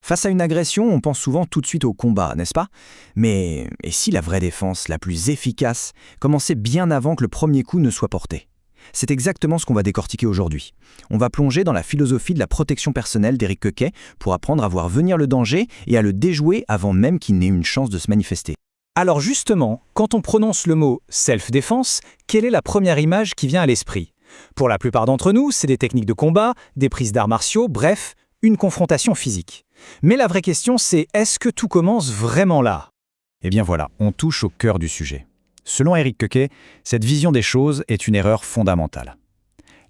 Face à une agression, on pense souvent tout de suite au combat, n'est-ce pas? Mais et si la vraie défense, la plus efficace, commençait bien avant que le premier coup ne soit porté? C'est exactement ce qu'on va décortiquer aujourd'hui. On va plonger dans la philosophie de la protection personnelle d'Éric Coequet pour apprendre à voir venir le danger et à le déjouer avant même qu'il n'ait une chance de se manifester. Alors justement, quand on prononce le mot « self-défense », quelle est la première image qui vient à l'esprit? Pour la plupart d'entre nous, c'est des techniques de combat, des prises d'arts martiaux, bref, une confrontation physique. Mais la vraie question, c'est est-ce que tout commence vraiment là? Eh bien voilà, on touche au cœur du sujet. Selon Éric Coequet, cette vision des choses est une erreur fondamentale.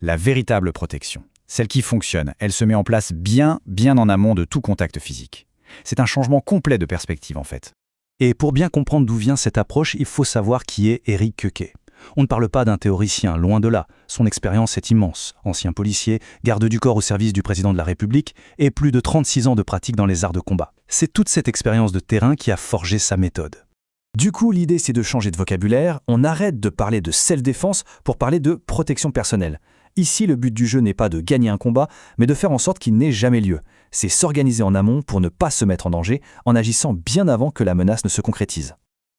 La véritable protection, celle qui fonctionne, elle se met en place bien en amont de tout contact physique. C'est un changement complet de perspective en fait. Et pour bien comprendre d'où vient cette approche, il faut savoir qui est Éric Coequet. On ne parle pas d'un théoricien, loin de là. Son expérience est immense. Ancien policier, garde du corps au service du président de la République et plus de 36 ans de pratique dans les arts de combat. C'est toute cette expérience de terrain qui a forgé sa méthode. Du coup, l'idée c'est de changer de vocabulaire, on arrête de parler de self-défense pour parler de protection personnelle. Ici, le but du jeu n'est pas de gagner un combat, mais de faire en sorte qu'il n'ait jamais lieu. C'est s'organiser en amont pour ne pas se mettre en danger en agissant bien avant que la menace ne se concrétise.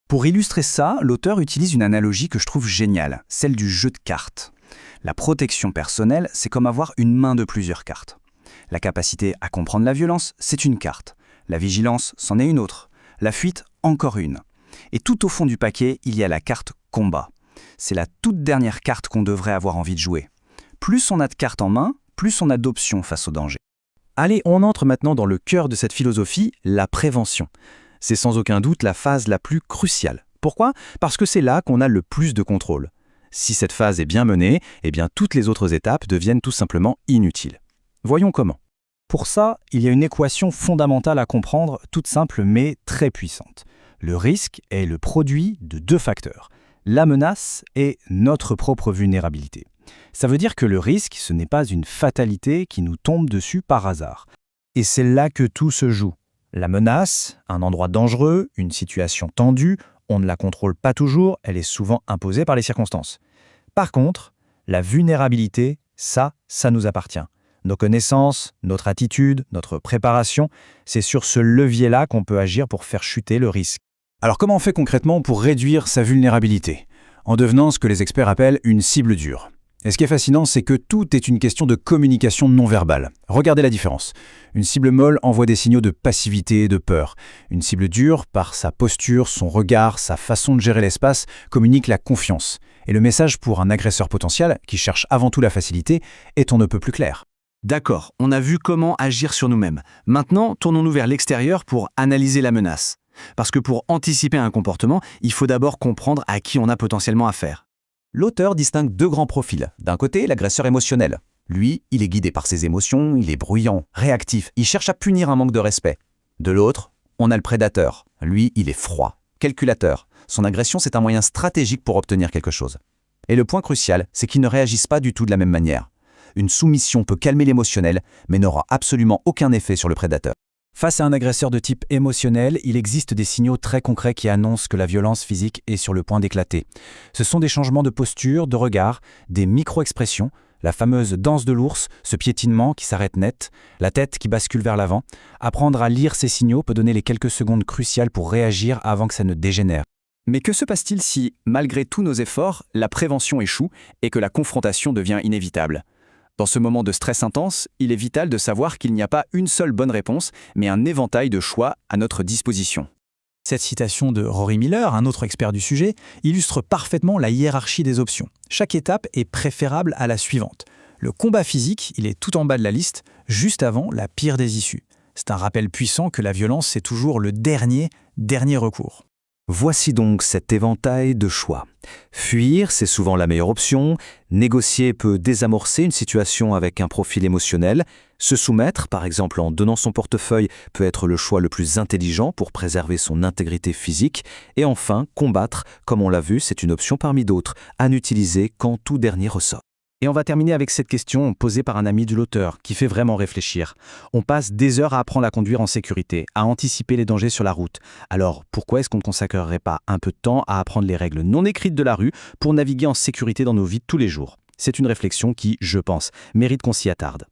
Pour illustrer ça, l'auteur utilise une analogie que je trouve géniale, celle du jeu de cartes. La protection personnelle, c'est comme avoir une main de plusieurs cartes. La capacité à comprendre la violence, c'est une carte. La vigilance, c'en est une autre. La fuite, encore une. Et tout au fond du paquet, il y a la carte combat. C'est la toute dernière carte qu'on devrait avoir envie de jouer. Plus on a de cartes en main, plus on a d'options face au danger. Allez, on entre maintenant dans le cœur de cette philosophie, la prévention. C'est sans aucun doute la phase la plus cruciale. Pourquoi? Parce que c'est là qu'on a le plus de contrôle. Si cette phase est bien menée, eh bien toutes les autres étapes deviennent tout simplement inutiles. Voyons comment. Pour ça, il y a une équation fondamentale à comprendre, toute simple mais très puissante. Le risque est le produit de deux facteurs, la menace et notre propre vulnérabilité. Ça veut dire que le risque, ce n'est pas une fatalité qui nous tombe dessus par hasard. Et c'est là que tout se joue. La menace, un endroit dangereux, une situation tendue, on ne la contrôle pas toujours, elle est souvent imposée par les circonstances. Par contre, la vulnérabilité, ça nous appartient. Nos connaissances, notre attitude, notre préparation, c'est sur ce levier-là qu'on peut agir pour faire chuter le risque. Alors comment on fait concrètement pour réduire sa vulnérabilité? En devenant ce que les experts appellent une cible dure. Et ce qui est fascinant, c'est que tout est une question de communication non verbale. Regardez la différence. Une cible molle envoie des signaux de passivité et de peur. Une cible dure, par sa posture, son regard, sa façon de gérer l'espace, communique la confiance. Et le message pour un agresseur potentiel, qui cherche avant tout la facilité, est on ne peut plus clair. D'accord, on a vu comment agir sur nous-mêmes. Maintenant, tournons-nous vers l'extérieur pour analyser la menace. Parce que pour anticiper un comportement, il faut d'abord comprendre à qui on a potentiellement affaire. L'auteur distingue deux grands profils. D'un côté, l'agresseur émotionnel. Lui, il est guidé par ses émotions, il est bruyant, réactif, il cherche à punir un manque de respect. De l'autre, on a le prédateur. Lui, il est froid, calculateur. Son agression, c'est un moyen stratégique pour obtenir quelque chose. Et le point crucial, c'est qu'ils ne réagissent pas du tout de la même manière. Une soumission peut calmer l'émotionnel, mais n'aura absolument aucun effet sur le prédateur. Face à un agresseur de type émotionnel, il existe des signaux très concrets qui annoncent que la violence physique est sur le point d'éclater. Ce sont des changements de posture, de regard, des micro-expressions, la fameuse danse de l'ours, ce piétinement qui s'arrête net, la tête qui bascule vers l'avant. Apprendre à lire ces signaux peut donner les quelques secondes cruciales pour réagir avant que ça ne dégénère. Mais que se passe-t-il si, malgré tous nos efforts, la prévention échoue et que la confrontation devient inévitable ? Dans ce moment de stress intense, il est vital de savoir qu'il n'y a pas une seule bonne réponse, mais un éventail de choix à notre disposition. Cette citation de Rory Miller, un autre expert du sujet, illustre parfaitement la hiérarchie des options. Chaque étape est préférable à la suivante. Le combat physique, il est tout en bas de la liste, juste avant la pire des issues. C'est un rappel puissant que la violence, c'est toujours le dernier recours. Voici donc cet éventail de choix. Fuir, c'est souvent la meilleure option. Négocier peut désamorcer une situation avec un profil émotionnel. Se soumettre, par exemple en donnant son portefeuille, peut être le choix le plus intelligent pour préserver son intégrité physique. Et enfin, combattre, comme on l'a vu, c'est une option parmi d'autres, à n'utiliser qu'en tout dernier ressort. Et on va terminer avec cette question posée par un ami de l'auteur, qui fait vraiment réfléchir. On passe des heures à apprendre à conduire en sécurité, à anticiper les dangers sur la route. Alors, pourquoi est-ce qu'on ne consacrerait pas un peu de temps à apprendre les règles non écrites de la rue pour naviguer en sécurité dans nos vies de tous les jours ? C'est une réflexion qui, je pense, mérite qu'on s'y attarde.